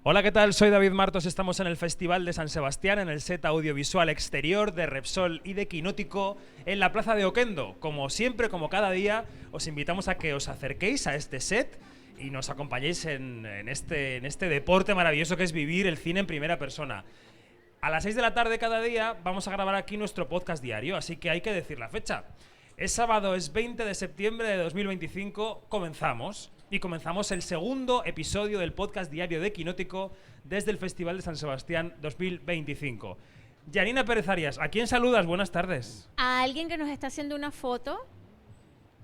Hola, ¿qué tal? Soy David Martos, estamos en el Festival de San Sebastián, en el set audiovisual exterior de Repsol y de Quinótico, en la plaza de Oquendo. Como siempre, como cada día, os invitamos a que os acerquéis a este set y nos acompañéis en este deporte maravilloso que es vivir el cine en primera persona. A las 6 de la tarde cada día vamos a grabar aquí nuestro podcast diario, así que hay que decir la fecha. Es sábado, es 20 de septiembre de 2025, comenzamos. Y comenzamos el segundo episodio del podcast diario de Quinótico desde el Festival de San Sebastián 2025. Yanina Pérez Arias, ¿a quién saludas? Buenas tardes. A alguien que nos está haciendo una foto.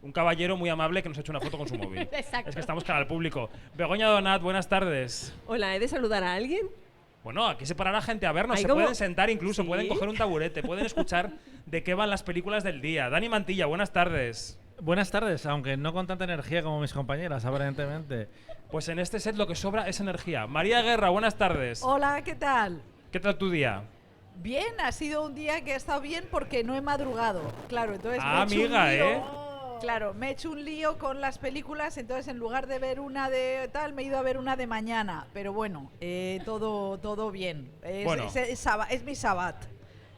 Un caballero muy amable que nos ha hecho una foto con su móvil. Exacto. Es que estamos cara al público. Begoña Donat, buenas tardes. Hola, ¿he de saludar a alguien? Bueno, aquí se parará gente a vernos, Ay, se ¿cómo? pueden sentar incluso, ¿Sí? pueden coger un taburete, pueden escuchar de qué van las películas del día. Dani Mantilla, buenas tardes. Buenas tardes, aunque no con tanta energía como mis compañeras, aparentemente. Pues en este set lo que sobra es energía. María Guerra, buenas tardes. Hola, ¿qué tal? ¿Qué tal tu día? Bien, ha sido un día que ha estado bien porque no he madrugado. Claro, entonces Ah, me he hecho amiga, un lío. ¿eh? Claro, me he hecho un lío con las películas, entonces en lugar de ver una de tal, me he ido a ver una de mañana. Pero bueno, todo bien. Bueno. Es mi sabbat.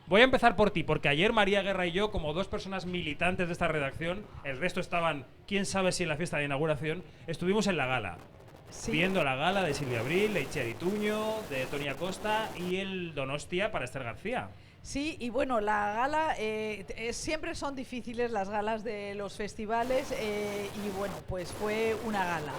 Voy a empezar por ti, porque ayer María Guerra y yo, como dos personas militantes de esta redacción, el resto estaban, quién sabe si en la fiesta de inauguración, estuvimos en la gala. Sí. Viendo la gala de Silvia Abril, de Itziar Ituño, de Toni Acosta y el Donostia para Esther García. Sí, y bueno, la gala, siempre son difíciles las galas de los festivales y bueno, pues fue una gala.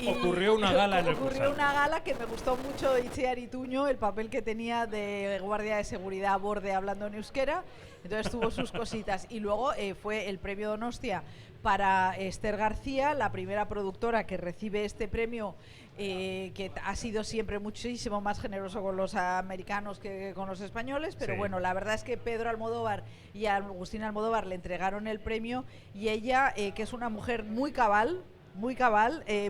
Ocurrió una gala en el Ocurrió Cursal. una gala que me gustó mucho de Itziar Ituño, el papel que tenía de guardia de seguridad a borde hablando en euskera, entonces tuvo sus cositas. Y luego fue el premio Donostia para Esther García, la primera productora que recibe este premio, que ha sido siempre muchísimo más generoso con los americanos que con los españoles, pero Sí. bueno, la verdad es que Pedro Almodóvar y Agustín Almodóvar le entregaron el premio y ella, que es una mujer muy cabal,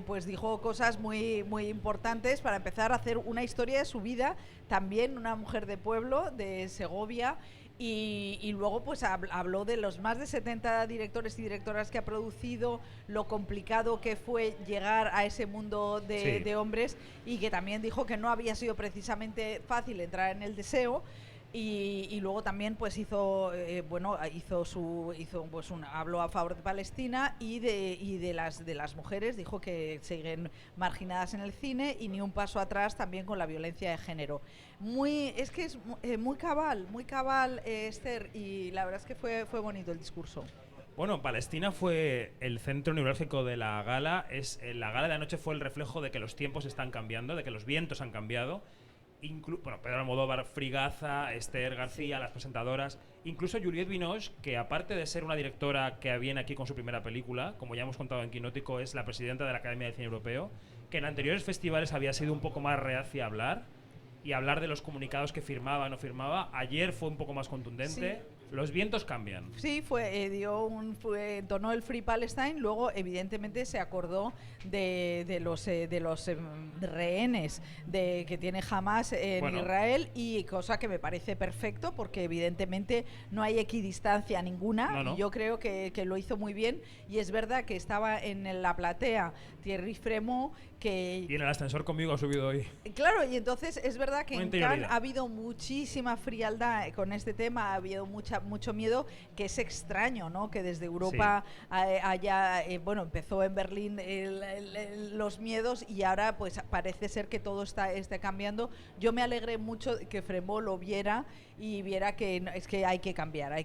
pues dijo cosas muy importantes. Para empezar a hacer una historia de su vida, también una mujer de pueblo, de Segovia. Y luego pues habló de los más de 70 directores y directoras que ha producido, lo complicado que fue llegar a ese mundo Sí. de hombres, y que también dijo que no había sido precisamente fácil entrar en el deseo. Y luego también pues habló a favor de Palestina y de las mujeres, dijo que siguen marginadas en el cine, y ni un paso atrás también con la violencia de género. Muy cabal, Esther, y la verdad es que fue bonito el discurso. Bueno, Palestina fue el centro neurálgico de la gala. La gala de anoche fue el reflejo de que los tiempos están cambiando, de que los vientos han cambiado. Pedro Almodóvar, Frigaza, Esther García, las presentadoras, incluso Juliette Binoche, que aparte de ser una directora que viene aquí con su primera película, como ya hemos contado en Quinótico, es la presidenta de la Academia de Cine Europeo, que en anteriores festivales había sido un poco más reacia a hablar y hablar de los comunicados que firmaba o no firmaba. Ayer fue un poco más contundente. Sí. Los vientos cambian. Sí, entonó el Free Palestine. Luego, evidentemente, se acordó de los rehenes que tiene Hamas en Israel, y cosa que me parece perfecto, porque evidentemente no hay equidistancia ninguna. No. Y yo creo que lo hizo muy bien. Y es verdad que estaba en la platea Thierry Fremont, que... Y en el ascensor conmigo ha subido hoy. Claro, y entonces es verdad que Una en interioridad. Cannes ha habido muchísima frialdad con este tema, ha habido mucho miedo, que es extraño, ¿no? Que desde Europa empezó en Berlín los miedos, y ahora pues parece ser que todo esté cambiando. Yo me alegré mucho que Fremont lo viera y viera que es que hay que cambiar y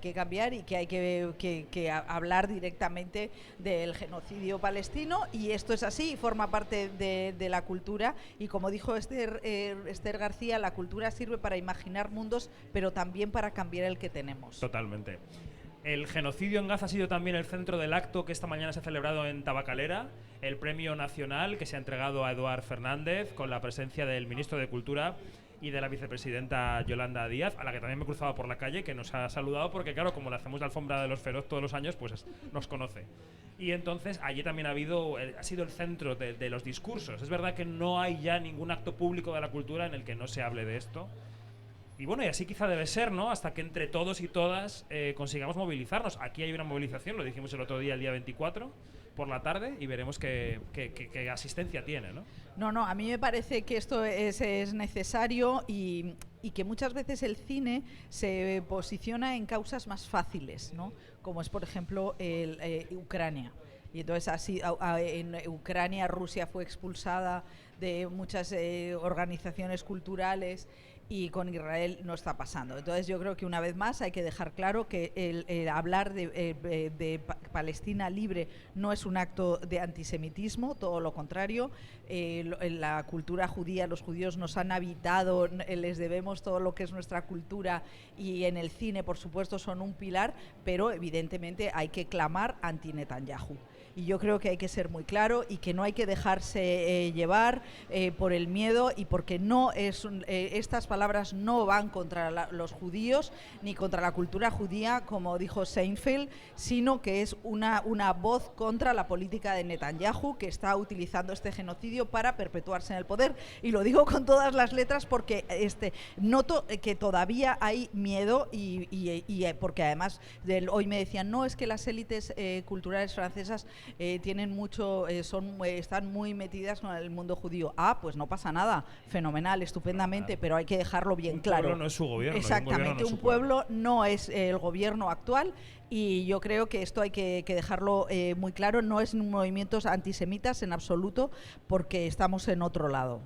que hay que hablar directamente del genocidio palestino, y esto es así y forma parte de la cultura. Y como dijo Esther García, la cultura sirve para imaginar mundos, pero también para cambiar el que tenemos. Totalmente. El genocidio en Gaza ha sido también el centro del acto que esta mañana se ha celebrado en Tabacalera, el premio nacional que se ha entregado a Eduard Fernández, con la presencia del ministro de Cultura y de la vicepresidenta Yolanda Díaz, a la que también me he cruzado por la calle, que nos ha saludado porque, claro, como le hacemos la alfombra de los feroz todos los años, pues nos conoce. Y entonces allí también ha sido el centro de los discursos. Es verdad que no hay ya ningún acto público de la cultura en el que no se hable de esto. bueno, y así quizá debe ser, ¿no? Hasta que entre todos y todas consigamos movilizarnos. Aquí hay una movilización, lo dijimos el otro día, el día 24, por la tarde, y veremos qué asistencia tiene, ¿no? No, a mí me parece que esto es necesario y que muchas veces el cine se posiciona en causas más fáciles, ¿no? Como es, por ejemplo, Ucrania. Y entonces así en Ucrania Rusia fue expulsada de muchas organizaciones culturales y con Israel no está pasando. Entonces yo creo que una vez más hay que dejar claro que el hablar de Palestina libre no es un acto de antisemitismo, todo lo contrario. La cultura judía, los judíos nos han habitado, les debemos todo lo que es nuestra cultura y en el cine, por supuesto, son un pilar, pero evidentemente hay que clamar anti Netanyahu. Y yo creo que hay que ser muy claro y que no hay que dejarse llevar por el miedo y porque no es estas palabras no van contra los judíos ni contra la cultura judía, como dijo Seinfeld, sino que es una voz contra la política de Netanyahu, que está utilizando este genocidio para perpetuarse en el poder. Y lo digo con todas las letras porque noto que todavía hay miedo y porque además hoy me decían, no, es que las élites culturales francesas tienen mucho, están muy metidas con el mundo judío. Pues no pasa nada, fenomenal, estupendamente, pero hay que dejarlo bien claro. Un pueblo no es su gobierno. Exactamente, un pueblo no es el gobierno actual y yo creo que esto hay que dejarlo muy claro, no es movimientos antisemitas en absoluto porque estamos en otro lado.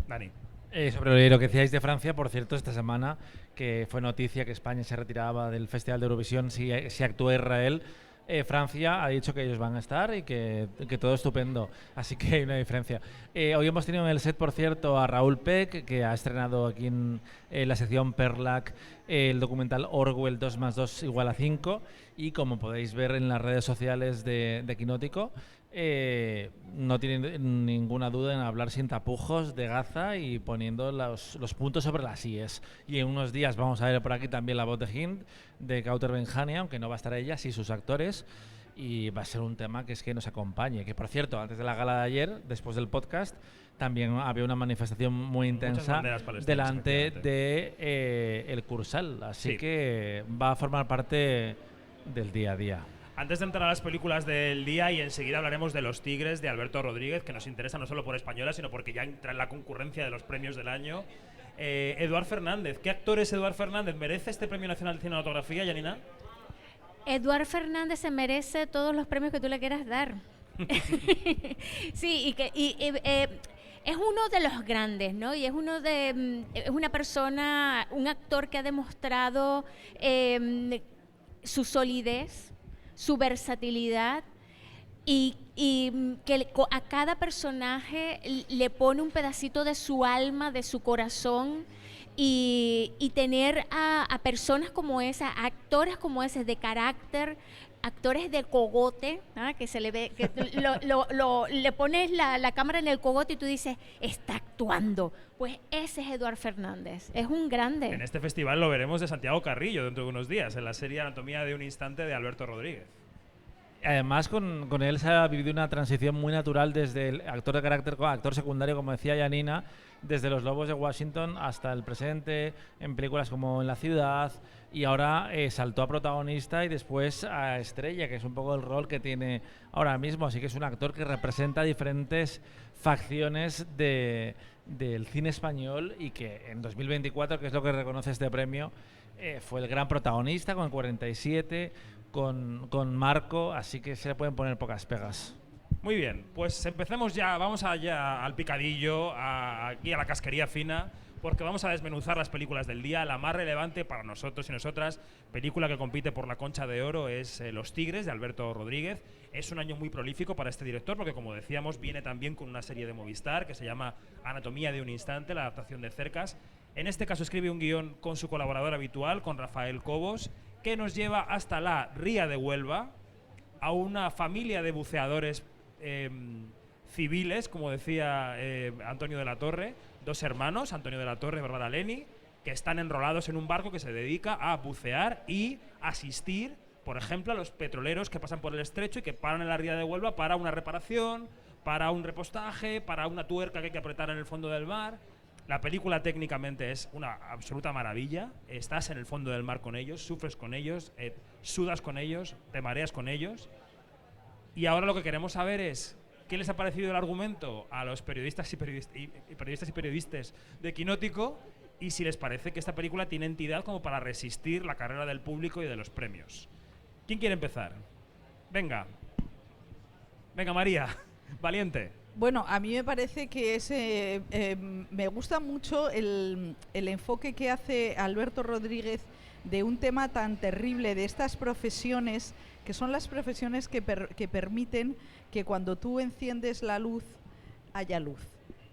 Dani. Sobre lo que decíais de Francia, por cierto, esta semana que fue noticia que España se retiraba del Festival de Eurovisión si actúa Israel. Francia ha dicho que ellos van a estar y que todo estupendo, así que hay una diferencia. Hoy hemos tenido en el set, por cierto, a Raúl Peck, que ha estrenado aquí en la sección Perlac el documental Orwell 2+2=5, y como podéis ver en las redes sociales de Quinótico, no tiene ninguna duda en hablar sin tapujos de Gaza y poniendo los puntos sobre las IES. Y en unos días vamos a ver por aquí también la voz de Hind, de Kauter Benjani, aunque no va a estar ella, sí sus actores. Y va a ser un tema que es que nos acompañe. Que por cierto, antes de la gala de ayer, después del podcast, también había una manifestación muy intensa delante de el Cursal. Así que va a formar parte del día a día. Antes de entrar a las películas del día, y enseguida hablaremos de Los Tigres de Alberto Rodríguez, que nos interesa no solo por española, sino porque ya entra en la concurrencia de los premios del año. Eduard Fernández, ¿qué actor es Eduard Fernández? ¿Merece este Premio Nacional de Cinematografía, Janina? Eduard Fernández se merece todos los premios que tú le quieras dar. Sí, es uno de los grandes, ¿no? Y es una persona, un actor que ha demostrado su solidez, su versatilidad y que a cada personaje le pone un pedacito de su alma, de su corazón, y tener a personas como esas, actores como ese de carácter, actores de cogote, ¿ah? Que se le ve, que le pones la cámara en el cogote y tú dices, está actuando. Pues ese es Eduard Fernández, es un grande. En este festival lo veremos de Santiago Carrillo dentro de unos días, en la serie Anatomía de un Instante de Alberto Rodríguez. Además, con él se ha vivido una transición muy natural desde el actor de carácter a actor secundario, como decía Janina, desde Los Lobos de Washington hasta el presente, en películas como En la ciudad, y ahora saltó a protagonista y después a estrella, que es un poco el rol que tiene ahora mismo. Así que es un actor que representa diferentes facciones del cine español y que en 2024, que es lo que reconoce este premio, fue el gran protagonista con el 47, con Marco, así que se le pueden poner pocas pegas. Muy bien, pues empecemos ya, vamos allá al picadillo, aquí a la casquería fina, porque vamos a desmenuzar las películas del día. La más relevante para nosotros y nosotras, película que compite por la Concha de Oro, es Los Tigres de Alberto Rodríguez. Es un año muy prolífico para este director porque, como decíamos, viene también con una serie de Movistar que se llama Anatomía de un Instante, la adaptación de Cercas. En este caso escribe un guión con su colaborador habitual, con Rafael Cobos, que nos lleva hasta la Ría de Huelva, a una familia de buceadores civiles, como decía Antonio de la Torre, dos hermanos, Antonio de la Torre y Bárbara Leni, que están enrolados en un barco que se dedica a bucear y asistir, por ejemplo, a los petroleros que pasan por el estrecho y que paran en la Ría de Huelva para una reparación, para un repostaje, para una tuerca que hay que apretar en el fondo del mar. La película técnicamente es una absoluta maravilla. Estás en el fondo del mar con ellos, sufres con ellos, sudas con ellos, te mareas con ellos. Y ahora lo que queremos saber es qué les ha parecido el argumento a los periodistas y periodistas de Quinótico, y si les parece que esta película tiene entidad como para resistir la carrera del público y de los premios. ¿Quién quiere empezar? Venga, María, valiente. Bueno, a mí me parece que me gusta mucho el enfoque que hace Alberto Rodríguez de un tema tan terrible, de estas profesiones, que son las profesiones que permiten que cuando tú enciendes la luz, haya luz.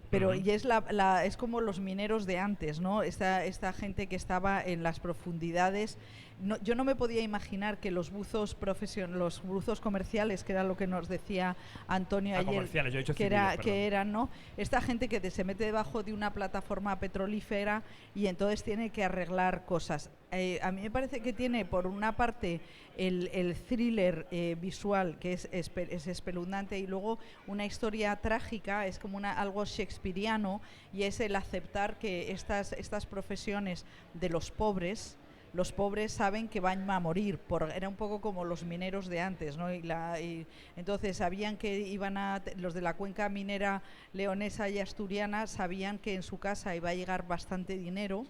Pero y es como los mineros de antes, ¿no? Esta gente que estaba en las profundidades. Yo no me podía imaginar que los buzos comerciales, que era lo que nos decía Antonio ayer, comerciales, yo he dicho que eran, ¿no? Esta gente que se mete debajo de una plataforma petrolífera y entonces tiene que arreglar cosas. A mí me parece que tiene, por una parte, el thriller visual, que es espeluznante, y luego una historia trágica, es como algo shakespeariano, y es el aceptar que estas profesiones de los pobres saben que van a morir, era un poco como los mineros de antes, ¿no? Y entonces sabían que los de la cuenca minera leonesa y asturiana sabían que en su casa iba a llegar bastante dinero,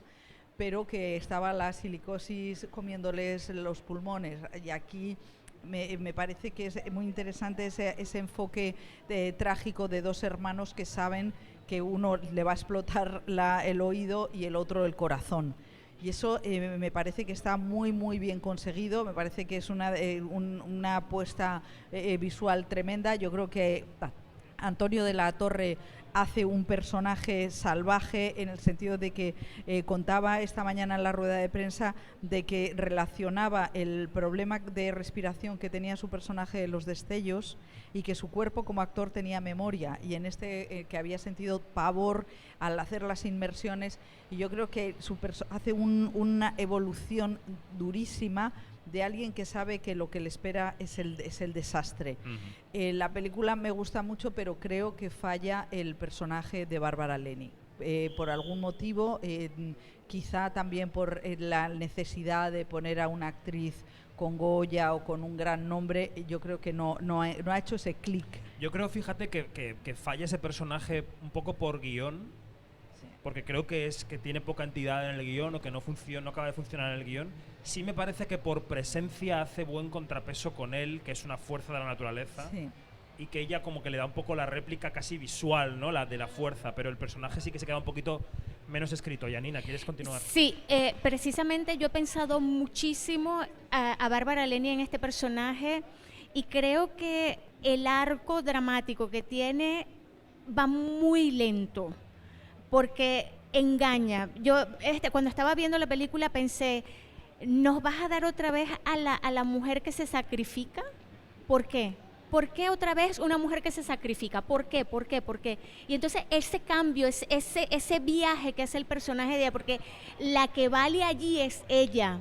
pero que estaba la silicosis comiéndoles los pulmones. Y aquí me parece que es muy interesante ese enfoque trágico de dos hermanos que saben que uno le va a explotar el oído y el otro el corazón. Y eso me parece que está muy, muy bien conseguido. Me parece que es una apuesta visual tremenda. Yo creo que Antonio de la Torre hace un personaje salvaje, en el sentido de que contaba esta mañana en la rueda de prensa de que relacionaba el problema de respiración que tenía su personaje de los destellos y que su cuerpo como actor tenía memoria, y en que había sentido pavor al hacer las inmersiones, y yo creo que hace una evolución durísima de alguien que sabe que lo que le espera es el desastre. La película me gusta mucho, pero creo que falla el personaje de Bárbara Leni. Por algún motivo, quizá también por la necesidad de poner a una actriz con Goya o con un gran nombre, yo creo que no ha hecho ese clic. Yo creo, fíjate, que falla ese personaje un poco por guión, porque creo que tiene poca entidad en el guión, o que no acaba de funcionar en el guión. Sí me parece que por presencia hace buen contrapeso con él, que es una fuerza de la naturaleza, sí, y que ella como que le da un poco la réplica casi visual, ¿no? La de la fuerza, pero el personaje sí que se queda un poquito menos escrito. Yanina, ¿quieres continuar? Sí, precisamente yo he pensado muchísimo a Bárbara Leni en este personaje, y creo que el arco dramático que tiene va muy lento, porque engaña. Yo cuando estaba viendo la película pensé, ¿nos vas a dar otra vez a la mujer que se sacrifica? ¿Por qué? ¿Por qué otra vez una mujer que se sacrifica? ¿Por qué? ¿Por qué? ¿Por qué? Y entonces ese cambio, ese viaje que es el personaje de ella, porque la que vale allí es ella,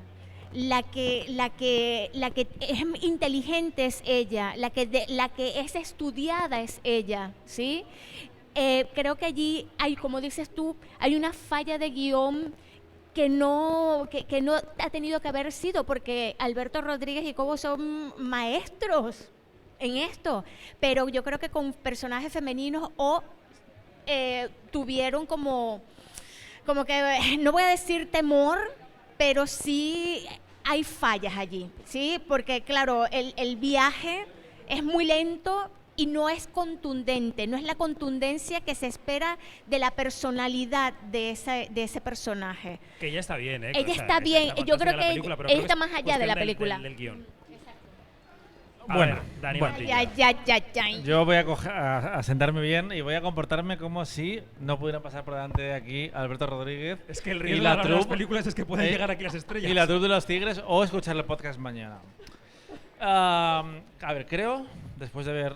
la que es inteligente es ella, la que es estudiada es ella, ¿sí? Creo que allí hay, como dices tú, hay una falla de guión que no ha tenido que haber sido, porque Alberto Rodríguez y Cobo son maestros en esto, pero yo creo que con personajes femeninos tuvieron como que, no voy a decir temor, pero sí hay fallas allí, ¿sí? Porque claro, el viaje es muy lento y no es contundente, no es la contundencia que se espera de la personalidad de ese personaje. Que ella está bien, ¿eh? Ella está bien, yo creo que ella está más allá de la película. Del guión. Bueno, Dani yo voy a sentarme bien y voy a comportarme como si no pudiera pasar por delante de aquí Alberto Rodríguez. Es que el riesgo de las películas es que pueden llegar aquí las estrellas. Y la troupe de los Tigres, o escuchar el podcast mañana. A ver, creo, después de ver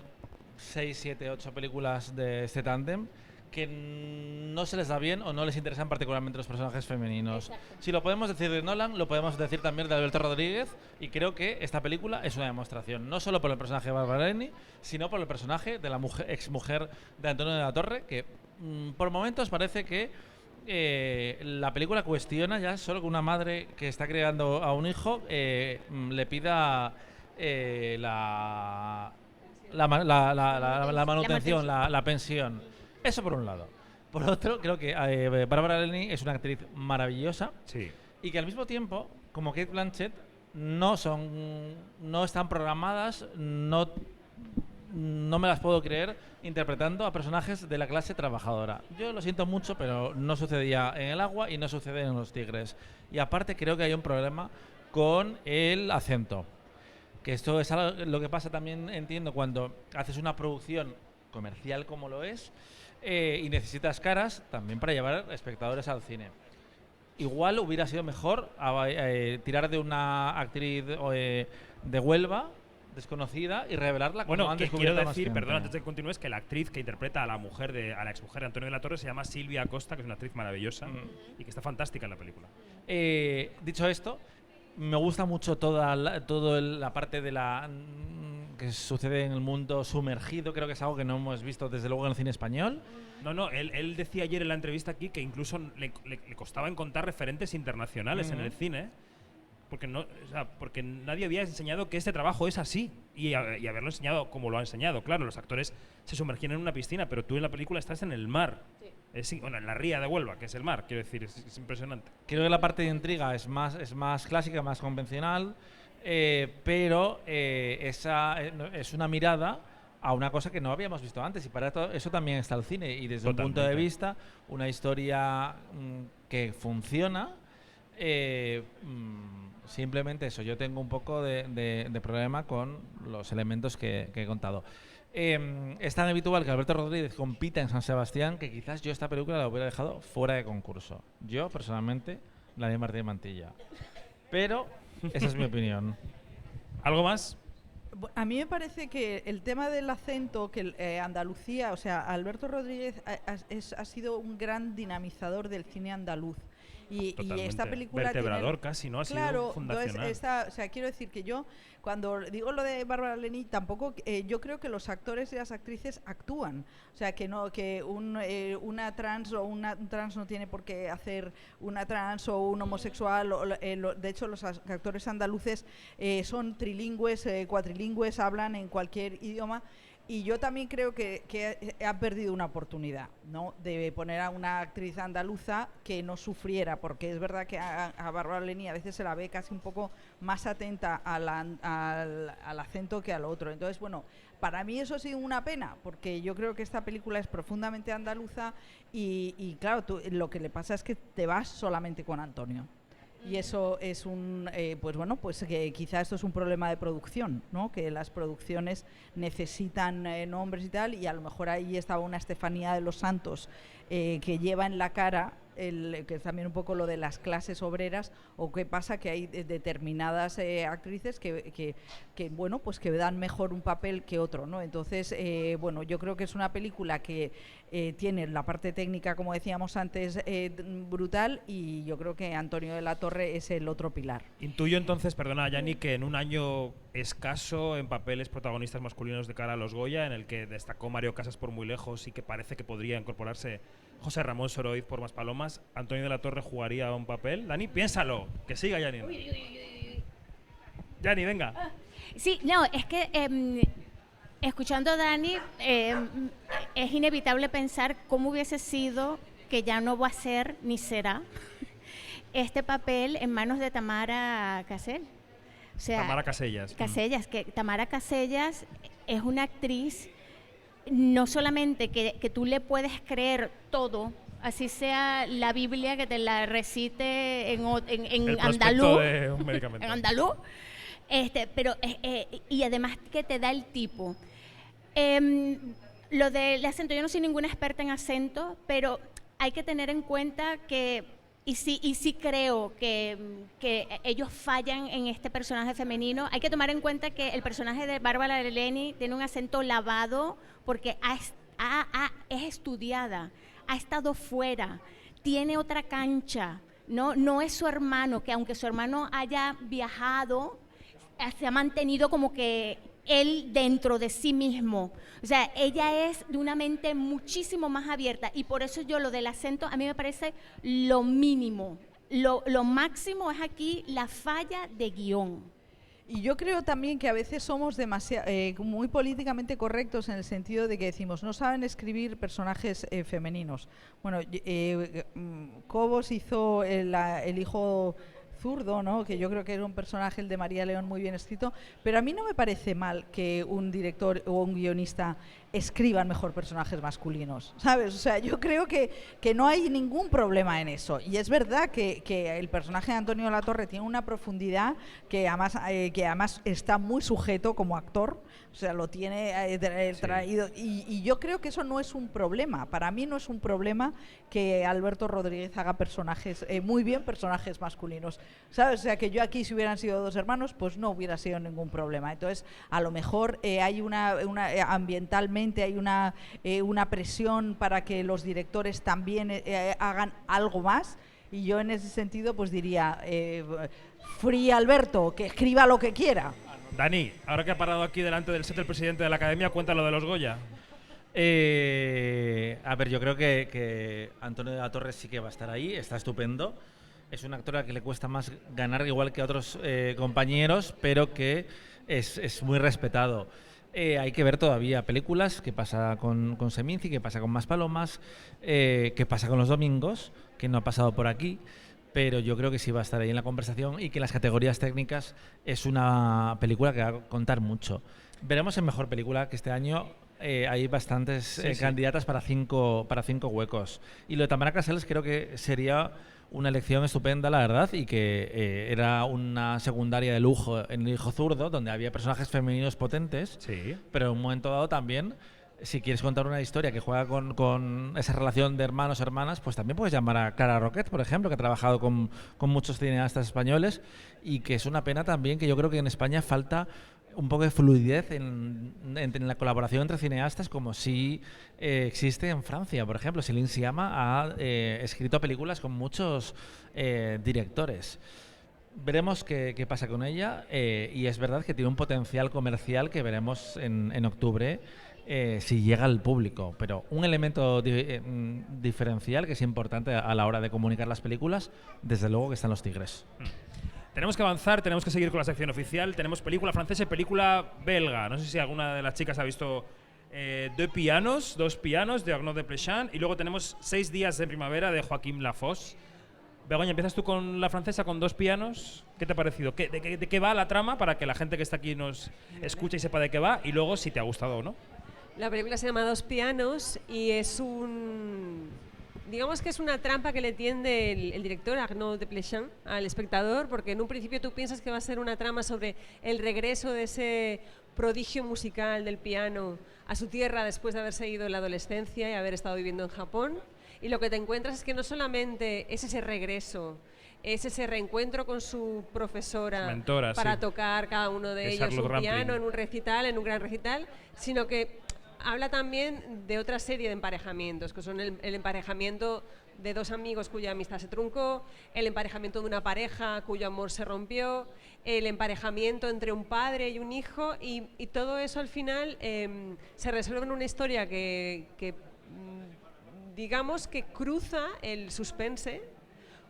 6, 7, 8 películas de este tándem, que no se les da bien o no les interesan particularmente los personajes femeninos. Exacto. Si lo podemos decir de Nolan, lo podemos decir también de Alberto Rodríguez, y creo que esta película es una demostración, no solo por el personaje de Bárbara Leni, sino por el personaje de la exmujer de Antonio de la Torre, que por momentos parece que la película cuestiona ya solo que una madre que está creando a un hijo le pida la manutención, la pensión. Eso por un lado. Por otro, creo que Bárbara Linney es una actriz maravillosa Sí. y que al mismo tiempo, como Kate Blanchett, no están programadas, no me las puedo creer interpretando a personajes de la clase trabajadora. Yo lo siento mucho, pero no sucedía en El agua y no sucede en Los tigres. Y aparte creo que hay un problema con el acento. Que esto es algo, lo que pasa también, entiendo, cuando haces una producción comercial como lo es y necesitas caras también para llevar espectadores al cine. Igual hubiera sido mejor tirar de una actriz de Huelva desconocida y revelarla como Bueno, han que descubierto quiero más decir, gente. perdón, antes de que continúes, que la actriz que interpreta a la exmujer de Antonio de la Torre se llama Silvia Acosta, que es una actriz maravillosa y que está fantástica en la película. Dicho esto, me gusta mucho toda la parte de que sucede en el mundo sumergido. Creo que es algo que no hemos visto desde luego en el cine español. No, él decía ayer en la entrevista aquí que incluso le costaba encontrar referentes internacionales en el cine, porque nadie había enseñado que este trabajo es así y haberlo enseñado como lo ha enseñado. Claro, los actores se sumergían en una piscina, pero tú en la película estás en el mar. Bueno, en la ría de Huelva, que es el mar, quiero decir, es impresionante. Creo que la parte de intriga es más clásica, más convencional, pero es una mirada a una cosa que no habíamos visto antes, y para eso también está el cine, y desde un punto de vista, una historia que funciona. Simplemente eso, yo tengo un poco de problema con los elementos que he contado. Es tan habitual que Alberto Rodríguez compita en San Sebastián que quizás yo esta película la hubiera dejado fuera de concurso. Yo, personalmente, la de Martín Mantilla. Pero esa es mi opinión. ¿Algo más? A mí me parece que el tema del acento, que Andalucía, o sea, Alberto Rodríguez ha sido un gran dinamizador del cine andaluz. Y esta película vertebrador casi, ¿no? Ha sido fundacional. O sea, quiero decir que yo, cuando digo lo de Bárbara Linney, tampoco, yo creo que los actores y las actrices actúan. O sea, que una trans o un trans no tiene por qué hacer una trans o un homosexual. De hecho, los actores andaluces son trilingües, cuatrilingües, hablan en cualquier idioma. Y yo también creo que ha perdido una oportunidad, ¿no?, de poner a una actriz andaluza que no sufriera, porque es verdad que a Bárbara Linney a veces se la ve casi un poco más atenta al acento que al otro. Entonces, bueno, para mí eso ha sido una pena, porque yo creo que esta película es profundamente andaluza y claro, lo que le pasa es que te vas solamente con Antonio. Y eso es pues que quizá esto es un problema de producción, ¿no?, que las producciones necesitan nombres y tal, y a lo mejor ahí estaba una Estefanía de los Santos que lleva en la cara que es también un poco lo de las clases obreras, o qué pasa que hay determinadas actrices que bueno, pues que dan mejor un papel que otro, ¿no? Entonces, bueno, yo creo que es una película que tiene la parte técnica, como decíamos antes, brutal, y yo creo que Antonio de la Torre es el otro pilar. Intuyo entonces, perdona, Yanni, que en un año escaso en papeles protagonistas masculinos de cara a los Goya, en el que destacó Mario Casas por muy lejos y que parece que podría incorporarse José Ramón Soroiz por Más Palomas, Antonio de la Torre jugaría un papel. Dani, piénsalo, que siga Yanni. Yanni, venga. Sí, no, es que escuchando a Dani es inevitable pensar cómo hubiese sido, que ya no va a ser ni será, este papel en manos de Tamara Casell. O sea, Tamara Casellas. Que Tamara Casellas es una actriz, no solamente que tú le puedes creer todo, así sea la Biblia que te la recite en andaluz, de un medicamento. en andaluz, pero y además que te da el tipo. Lo del acento, yo no soy ninguna experta en acento, pero hay que tener en cuenta que y sí creo que ellos fallan en este personaje femenino. Hay que tomar en cuenta que el personaje de Bárbara Linney tiene un acento lavado porque es estudiada, ha estado fuera, tiene otra cancha. No es su hermano, que aunque su hermano haya viajado, se ha mantenido como que él dentro de sí mismo. O sea, ella es de una mente muchísimo más abierta y por eso yo lo del acento a mí me parece lo mínimo. Lo máximo es aquí la falla de guión. Y yo creo también que a veces somos muy políticamente correctos en el sentido de que decimos no saben escribir personajes femeninos. Bueno, Cobos hizo el hijo zurdo, ¿no? Que yo creo que era un personaje, el de María León, muy bien escrito, pero a mí no me parece mal que un director o un guionista escriban mejor personajes masculinos, ¿sabes? O sea, yo creo que no hay ningún problema en eso. Y es verdad que el personaje de Antonio Latorre tiene una profundidad que además está muy sujeto como actor, o sea, lo tiene traído. Y yo creo que eso no es un problema. Para mí no es un problema que Alberto Rodríguez haga personajes, muy bien personajes masculinos, ¿sabes? O sea, que yo aquí, si hubieran sido dos hermanos, pues no hubiera sido ningún problema. Entonces, a lo mejor hay ambientalmente hay una presión para que los directores también hagan algo más, y yo en ese sentido pues diría Free Alberto, que escriba lo que quiera. Dani, ahora que ha parado aquí delante del set el presidente de la Academia, cuéntalo de los Goya. A ver, yo creo que Antonio de la Torre sí que va a estar ahí, está estupendo. Es una actora que le cuesta más ganar igual que a otros compañeros, pero que es muy respetado. Hay que ver todavía películas, qué pasa con Seminci, qué pasa con Maspalomas, qué pasa con Los Domingos, que no ha pasado por aquí, pero yo creo que sí va a estar ahí en la conversación y que en las categorías técnicas es una película que va a contar mucho. Veremos en Mejor Película que este año hay bastantes candidatas para cinco huecos. Y lo de Tamara Casellas creo que sería una elección estupenda, la verdad, y que era una secundaria de lujo en El hijo zurdo, donde había personajes femeninos potentes, pero en un momento dado también, si quieres contar una historia que juega con esa relación de hermanos-hermanas, pues también puedes llamar a Clara Roquet, por ejemplo, que ha trabajado con muchos cineastas españoles, y que es una pena también que yo creo que en España falta un poco de fluidez en la colaboración entre cineastas, como si existe en Francia, por ejemplo. Céline Sciamma ha escrito películas con muchos directores. Veremos qué pasa con ella, y es verdad que tiene un potencial comercial que veremos en octubre si llega al público, pero un elemento diferencial que es importante a la hora de comunicar las películas, desde luego que están los tigres. Tenemos que avanzar, tenemos que seguir con la sección oficial. Tenemos película francesa y película belga. No sé si alguna de las chicas ha visto Dos pianos de Arnaud Desplechin, y luego tenemos 6 días de primavera de Joaquim Lafosse. Begoña, empiezas tú con la francesa, con Dos pianos. ¿Qué te ha parecido? ¿De qué va la trama para que la gente que está aquí nos escuche y sepa de qué va? Y luego si te ha gustado o no. La película se llama Dos pianos y es digamos que es una trampa que le tiende el director Arnaud Desplechin al espectador, porque en un principio tú piensas que va a ser una trama sobre el regreso de ese prodigio musical del piano a su tierra después de haberse ido en la adolescencia y haber estado viviendo en Japón, y lo que te encuentras es que no solamente es ese regreso, es ese reencuentro con su profesora, mentora, para tocar cada uno de ellos Charlotte un piano Rampling. en un recital, en un gran recital, sino que habla también de otra serie de emparejamientos, que son el emparejamiento de dos amigos cuya amistad se truncó, el emparejamiento de una pareja cuyo amor se rompió, el emparejamiento entre un padre y un hijo, y todo eso al final se resuelve en una historia que digamos que cruza el suspense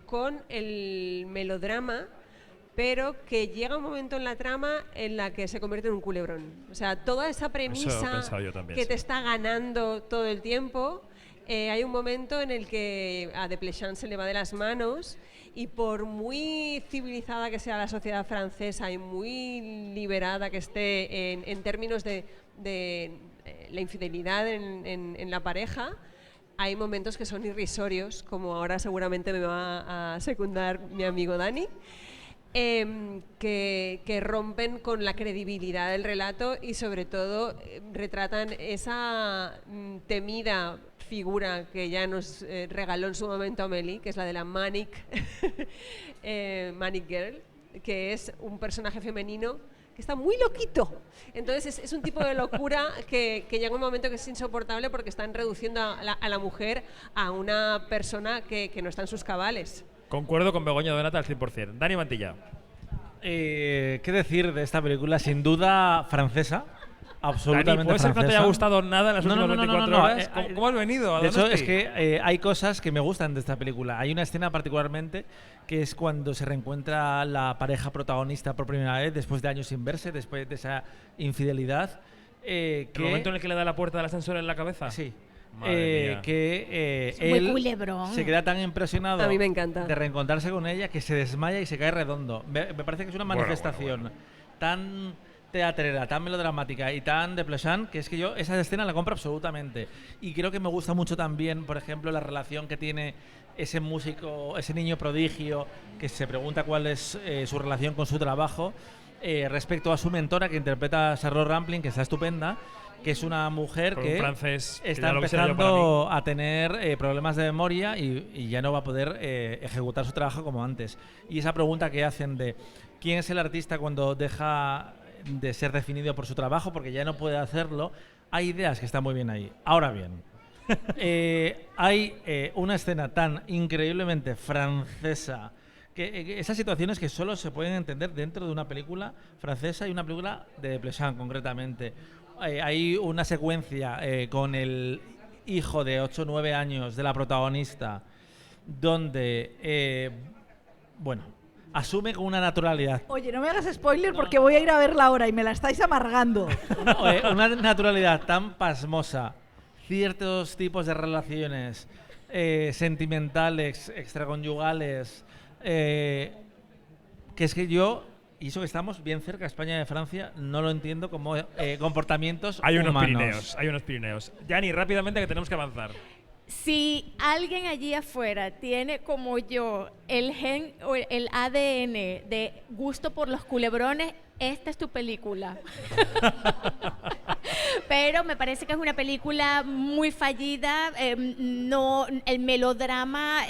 con el melodrama, pero que llega un momento en la trama en la que se convierte en un culebrón. O sea, toda esa premisa que te está ganando todo el tiempo, hay un momento en el que a Desplechin se le va de las manos, y por muy civilizada que sea la sociedad francesa y muy liberada que esté en términos de la infidelidad en la pareja, hay momentos que son irrisorios, como ahora seguramente me va a secundar mi amigo Dani, que rompen con la credibilidad del relato y sobre todo retratan esa temida figura que ya nos regaló en su momento Amélie, que es la de la Manic Girl, que es un personaje femenino que está muy loquito. Entonces es un tipo de locura que llega un momento que es insoportable, porque están reduciendo a la mujer a una persona que no está en sus cabales. Concuerdo con Begoña Donata al 100%. Dani Mantilla. ¿Qué decir de esta película? Sin duda francesa. Absolutamente Dani, ¿puede ser que no te haya francesa. gustado nada en las últimas 24 horas? ¿Cómo has venido a De hecho, Donosti? es que hay cosas que me gustan de esta película. Hay una escena particularmente que es cuando se reencuentra la pareja protagonista por primera vez, después de años sin verse, después de esa infidelidad. ¿El momento en el que le da la puerta del ascensor en la cabeza? Sí. Madre mía. Que Es muy él culebrón. se queda tan impresionado A mí me encanta. de reencontrarse con ella que se desmaya y se cae redondo. Me parece que es una Bueno, manifestación tan teatrera, tan melodramática y tan de Plechán, que es que yo esa escena la compro absolutamente. Y creo que me gusta mucho también, por ejemplo, la relación que tiene ese músico, ese niño prodigio, que se pregunta cuál es su relación con su trabajo, respecto a su mentora, que interpreta a Charlotte Rampling, que está estupenda, que es una mujer Con que un francés que está ya lo quisiera yo para empezando a tener problemas de memoria y ya no va a poder ejecutar su trabajo como antes. Y esa pregunta que hacen de quién es el artista cuando deja de ser definido por su trabajo, porque ya no puede hacerlo, hay ideas que están muy bien ahí. Ahora bien, hay una escena tan increíblemente francesa, que esas situaciones que solo se pueden entender dentro de una película francesa y una película de Plechán concretamente. Hay una secuencia con el hijo de 8 o 9 años de la protagonista donde, bueno, asume con una naturalidad. Oye, no me hagas spoiler porque voy a ir a verla ahora y me la estáis amargando. Una naturalidad tan pasmosa, ciertos tipos de relaciones sentimentales, extraconyugales, que es que yo, y eso que estamos bien cerca, España y Francia, no lo entiendo como comportamientos Hay unos humanos. Pirineos. Yanni, rápidamente que tenemos que avanzar. Si alguien allí afuera tiene como yo el gen o el ADN de gusto por los culebrones, esta es tu película. Pero me parece que es una película muy fallida, no, el melodrama,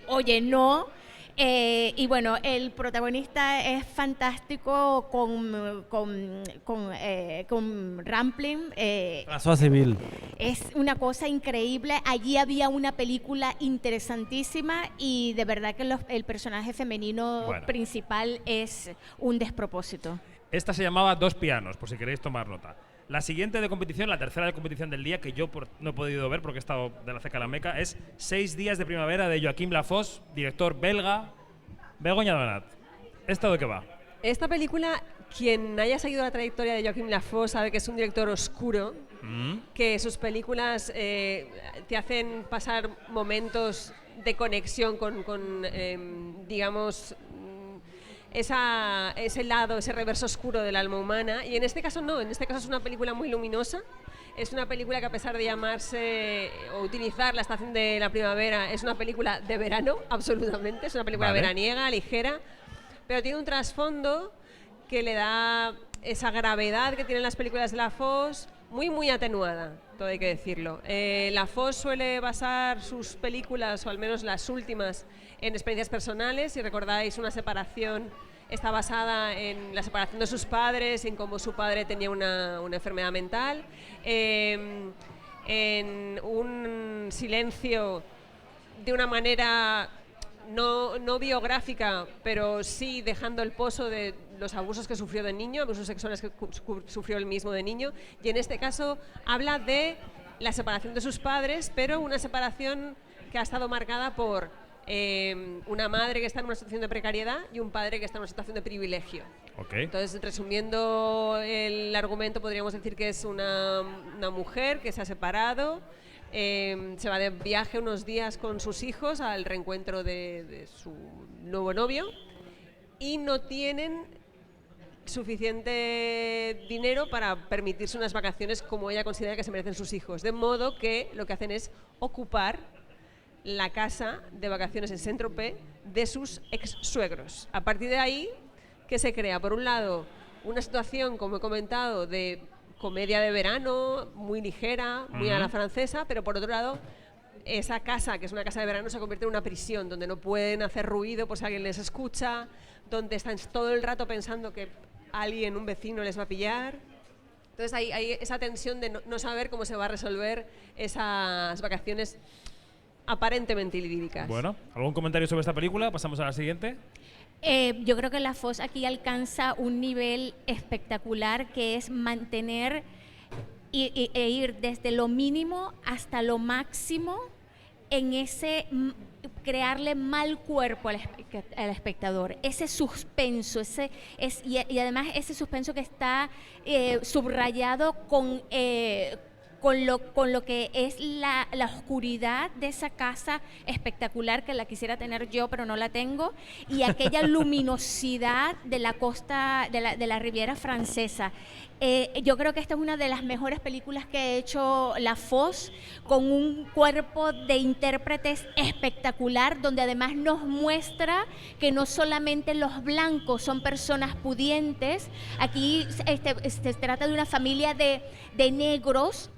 oye, no. Y bueno, el protagonista es fantástico con Rampling. François Civil. Es una cosa increíble. Allí había una película interesantísima y de verdad que el personaje femenino Bueno. principal es un despropósito. Esta se llamaba Dos pianos, por si queréis tomar nota. La siguiente de competición, la tercera de competición del día, que yo no he podido ver porque he estado de la ceca a la meca, es 6 días de primavera de Joaquim Lafosse, director belga, Begoña Donat. ¿Esto de qué va? Esta película, quien haya seguido la trayectoria de Joaquim Lafosse sabe que es un director oscuro, que sus películas te hacen pasar momentos de conexión con digamos, ese lado, ese reverso oscuro del alma humana. Y en este caso no, en este caso es una película muy luminosa. Es una película que, a pesar de llamarse o utilizar la estación de la primavera, es una película de verano, absolutamente. Es una película Vale. veraniega, ligera, pero tiene un trasfondo que le da esa gravedad que tienen las películas de Lafosse, muy atenuada, todo hay que decirlo. Lafosse suele basar sus películas, o al menos las últimas, en experiencias personales. Si recordáis, Una separación está basada en la separación de sus padres, en cómo su padre tenía una enfermedad mental. En Un silencio, de una manera no biográfica, pero sí dejando el pozo de los abusos que sufrió de niño, abusos sexuales que sufrió él mismo de niño. Y en este caso habla de la separación de sus padres, pero una separación que ha estado marcada por una madre que está en una situación de precariedad y un padre que está en una situación de privilegio. Okay. Entonces, resumiendo el argumento, podríamos decir que es una mujer que se ha separado, se va de viaje unos días con sus hijos al reencuentro de su nuevo novio y no tienen suficiente dinero para permitirse unas vacaciones como ella considera que se merecen sus hijos. De modo que lo que hacen es ocupar la casa de vacaciones en Saint-Tropez de sus ex-suegros. A partir de ahí, ¿qué se crea? Por un lado, una situación, como he comentado, de comedia de verano, muy ligera, muy a la francesa, pero por otro lado, esa casa, que es una casa de verano, se convierte en una prisión, donde no pueden hacer ruido por si alguien les escucha, donde están todo el rato pensando que alguien, un vecino, les va a pillar. Entonces hay esa tensión de no saber cómo se va a resolver esas vacaciones aparentemente idílicas. Bueno, ¿algún comentario sobre esta película? Pasamos a la siguiente. Yo creo que la Foz aquí alcanza un nivel espectacular, que es mantener e ir desde lo mínimo hasta lo máximo en ese crearle mal cuerpo al espectador, ese suspenso, y además ese suspenso que está subrayado con lo que es la oscuridad de esa casa espectacular, que la quisiera tener yo pero no la tengo, y aquella luminosidad de la costa de la Riviera Francesa. Yo creo que esta es una de las mejores películas que ha hecho La Foz, con un cuerpo de intérpretes espectacular, donde además nos muestra que no solamente los blancos son personas pudientes. Aquí se trata de una familia de negros,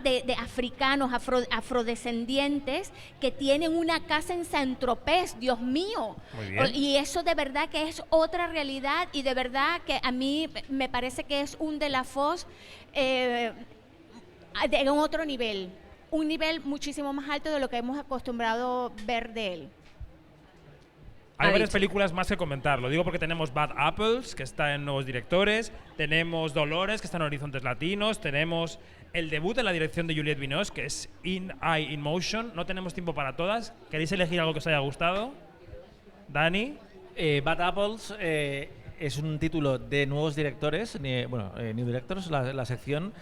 de africanos, afrodescendientes, que tienen una casa en Saint-Tropez, Dios mío. Muy bien. Y eso de verdad que es otra realidad, y de verdad que a mí me parece que es un de la Foz en otro nivel, un nivel muchísimo más alto de lo que hemos acostumbrado ver de él. Hay varias películas más que comentar. Lo digo porque tenemos Bad Apples, que está en nuevos directores. Tenemos Dolores, que está en Horizontes Latinos. Tenemos el debut en la dirección de Juliette Binoche, que es In Eye in Motion. No tenemos tiempo para todas. ¿Queréis elegir algo que os haya gustado? Dani. Bad Apples es un título de nuevos directores, New Directors, la sección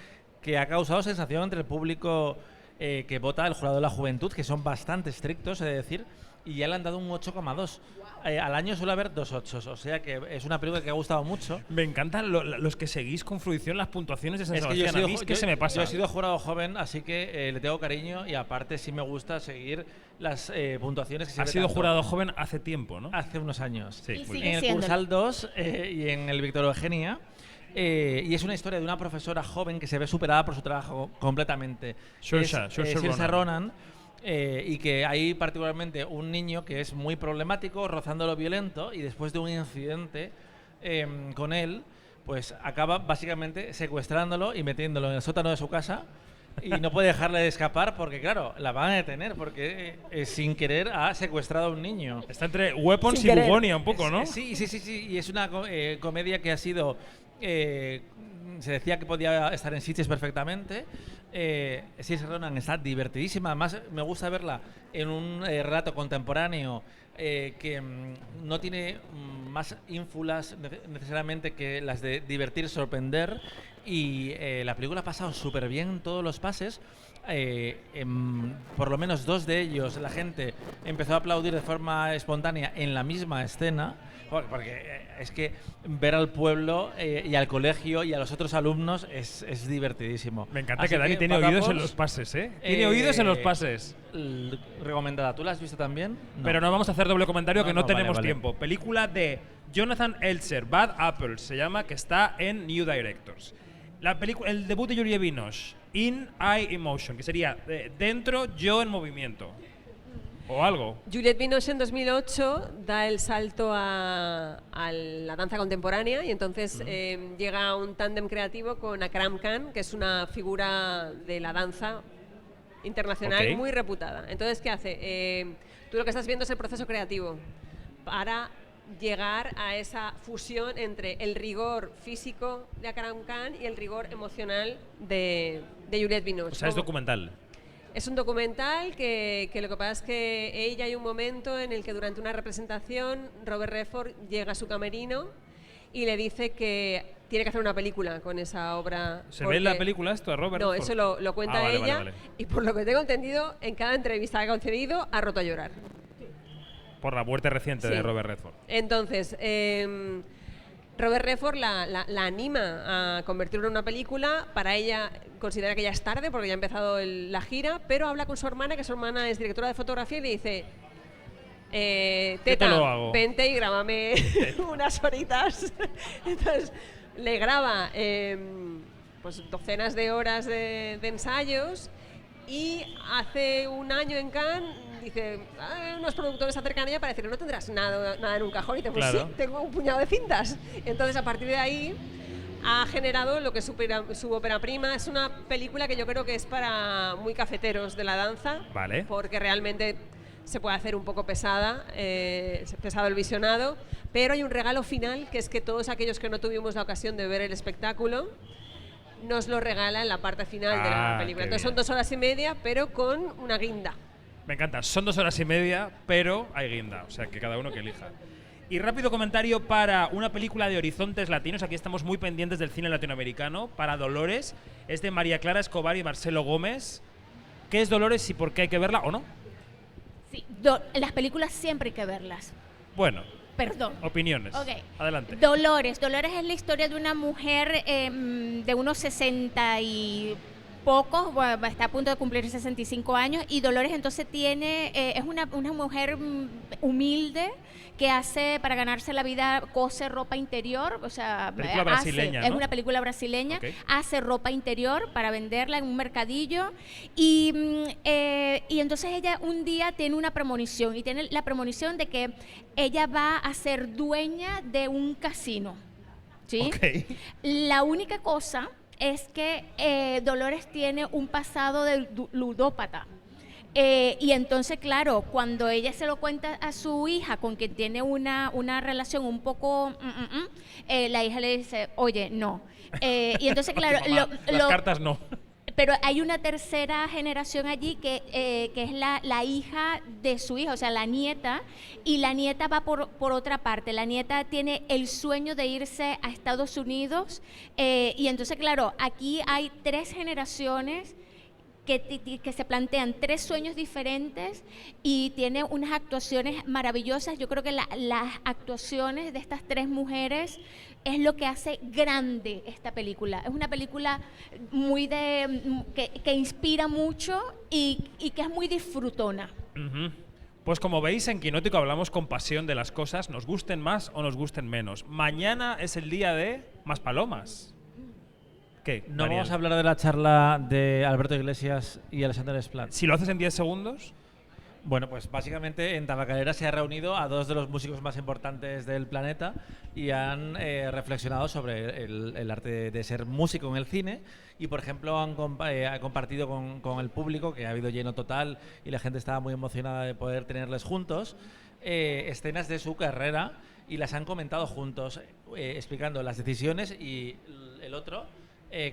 que ha causado sensación entre el público que vota, el jurado de la juventud, que son bastante estrictos, he de decir, y ya le han dado un 8,2. Al año suele haber 2 8s, o sea que es una película que ha gustado mucho. Me encantan los que seguís con fruición las puntuaciones de San Sebastián. A mí es que se me pasa. Yo he sido jurado joven, así que le tengo cariño, y aparte sí me gusta seguir las puntuaciones que se Has sido jurado joven hace tiempo, ¿no? Hace unos años. Sí, Y muy sigue bien. En el Cursal 2 y en el Víctor Eugenia. Y es una historia de una profesora joven que se ve superada por su trabajo completamente. Saoirse Ronan. Y que hay particularmente un niño que es muy problemático, rozando lo violento, y después de un incidente con él, pues acaba básicamente secuestrándolo y metiéndolo en el sótano de su casa, y no puede dejarle de escapar porque, claro, la van a detener porque sin querer ha secuestrado a un niño. Está entre Weapons Sin y querer. Bugonia un poco, ¿no? Sí, y es una comedia que ha sido... se decía que podía estar en Sitges perfectamente. Saoirse Ronan está divertidísima. Además, me gusta verla en un relato contemporáneo que no tiene más ínfulas necesariamente que las de divertir, sorprender. Y la película ha pasado súper bien en todos los pases. Por lo menos 2 de ellos la gente empezó a aplaudir de forma espontánea en la misma escena, porque es que ver al pueblo y al colegio y a los otros alumnos es divertidísimo. Me encanta Así que Dani tiene Bad oídos en Apples, los pases, ¿eh? Tiene oídos en los pases. Recomendada. ¿Tú la has visto también? No. Pero no vamos a hacer doble comentario, que no vale, tenemos vale. tiempo. Película de Jonathan Elzer, Bad Apples se llama, que está en New Directors. El debut de Juliette Binoche, In Eye in Motion, que sería Dentro, yo en movimiento. O algo. Juliette Binoche en 2008 da el salto a la danza contemporánea, y entonces llega un tándem creativo con Akram Khan, que es una figura de la danza internacional Ok. muy reputada. Entonces, ¿qué hace? Tú lo que estás viendo es el proceso creativo para llegar a esa fusión entre el rigor físico de Akram Khan y el rigor emocional de Juliette Binoche. O sea, es documental. Es un documental que lo que pasa es que ella, hay un momento en el que durante una representación Robert Redford llega a su camerino y le dice que tiene que hacer una película con esa obra. ¿Se ve en la película esto, Robert? No, eso lo cuenta vale, ella, vale. y por lo que tengo entendido, en cada entrevista que ha concedido ha roto a llorar. Por la muerte reciente Sí. de Robert Redford. Entonces, Robert Redford la anima a convertirlo en una película. Para ella, considera que ya es tarde porque ya ha empezado la gira, pero habla con su hermana, que su hermana es directora de fotografía, y le dice: te Teta, lo hago. vente y grábame unas horitas. Entonces, le graba pues docenas de horas de ensayos, y hace un año en Cannes dice, unos productores se acercan a ella para decirle: no tendrás nada en un cajón, y te pues Claro. sí, tengo un puñado de cintas. Entonces, a partir de ahí ha generado lo que es su ópera prima. Es una película que yo creo que es para muy cafeteros de la danza, Vale. porque realmente se puede hacer un poco pesado el visionado, pero hay un regalo final, que es que todos aquellos que no tuvimos la ocasión de ver el espectáculo nos lo regala en la parte final de la película. Entonces son 2 horas y media, pero con una guinda. Me encanta, son 2 horas y media, pero hay guinda, o sea que cada uno que elija. Y rápido comentario para una película de Horizontes Latinos, aquí estamos muy pendientes del cine latinoamericano, para Dolores, es de María Clara Escobar y Marcelo Gómez. ¿Qué es Dolores y por qué hay que verla o no? Sí, las películas siempre hay que verlas. Bueno, Perdón. opiniones. Ok. Adelante. Dolores es la historia de una mujer de unos 60 y pocos, bueno, está a punto de cumplir 65 años, y Dolores entonces es una mujer humilde que hace, para ganarse la vida, cose ropa interior, o sea, Película brasileña, es ¿no? una película brasileña, Ok. hace ropa interior para venderla en un mercadillo, y entonces ella un día tiene una premonición, y tiene la premonición de que ella va a ser dueña de un casino, ¿sí? Ok. La única cosa es que Dolores tiene un pasado de ludópata. Y entonces, claro, cuando ella se lo cuenta a su hija, con quien tiene una relación un poco... la hija le dice, oye, no. Y entonces, claro... Mamá, las cartas no. Pero hay una tercera generación allí que es la hija de su hija, o sea, la nieta, y la nieta va por otra parte. La nieta tiene el sueño de irse a Estados Unidos, y entonces, claro, aquí hay 3 generaciones que se plantean 3 sueños diferentes, y tiene unas actuaciones maravillosas. Yo creo que las actuaciones de estas 3 mujeres es lo que hace grande esta película. Es una película que inspira mucho y que es muy disfrutona. Ujú. Pues como veis, en Quinótico hablamos con pasión de las cosas, nos gusten más o nos gusten menos. Mañana es el día de más palomas. ¿Qué? No Daniel? vamos a hablar de la charla de Alberto Iglesias y Alexander Desplat. Si lo haces en 10 segundos. Bueno, pues básicamente en Tabacalera se ha reunido a 2 de los músicos más importantes del planeta y han reflexionado sobre el arte de ser músico en el cine, y por ejemplo han compartido con el público, que ha habido lleno total y la gente estaba muy emocionada de poder tenerles juntos, escenas de su carrera, y las han comentado juntos, explicando las decisiones, y el otro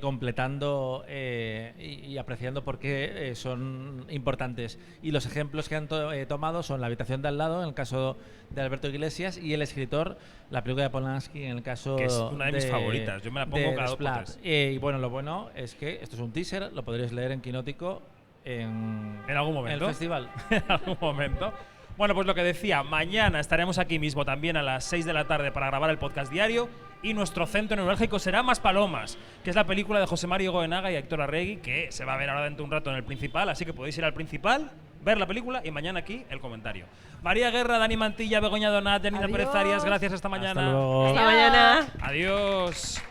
completando y apreciando por qué son importantes. Y los ejemplos que han tomado son La habitación de al lado, en el caso de Alberto Iglesias, y El escritor, la película de Polanski, en el caso Que es una de mis favoritas. Yo me la pongo cada 2 por 3. Y bueno, lo bueno es que esto es un teaser, lo podréis leer en Quinótico ¿En algún momento? el festival. En algún momento. Bueno, pues lo que decía, mañana estaremos aquí mismo también a las 6 de la tarde para grabar el podcast diario, y nuestro centro neurálgico será Más Palomas, que es la película de José Mario Goenaga y Héctor Arregui, que se va a ver ahora dentro de un rato en el Principal, así que podéis ir al Principal, ver la película y mañana aquí el comentario. María Guerra, Dani Mantilla, Begoña Donat, Janina Adiós. Pérez Arias, gracias, hasta mañana. Hasta luego. Hasta mañana. Adiós.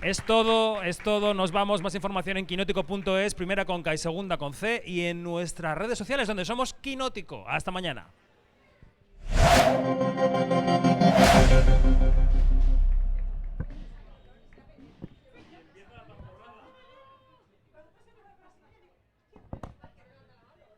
Es todo, nos vamos. Más información en quinótico.es, primera con K y segunda con C, y en nuestras redes sociales, donde somos Quinótico. Hasta mañana.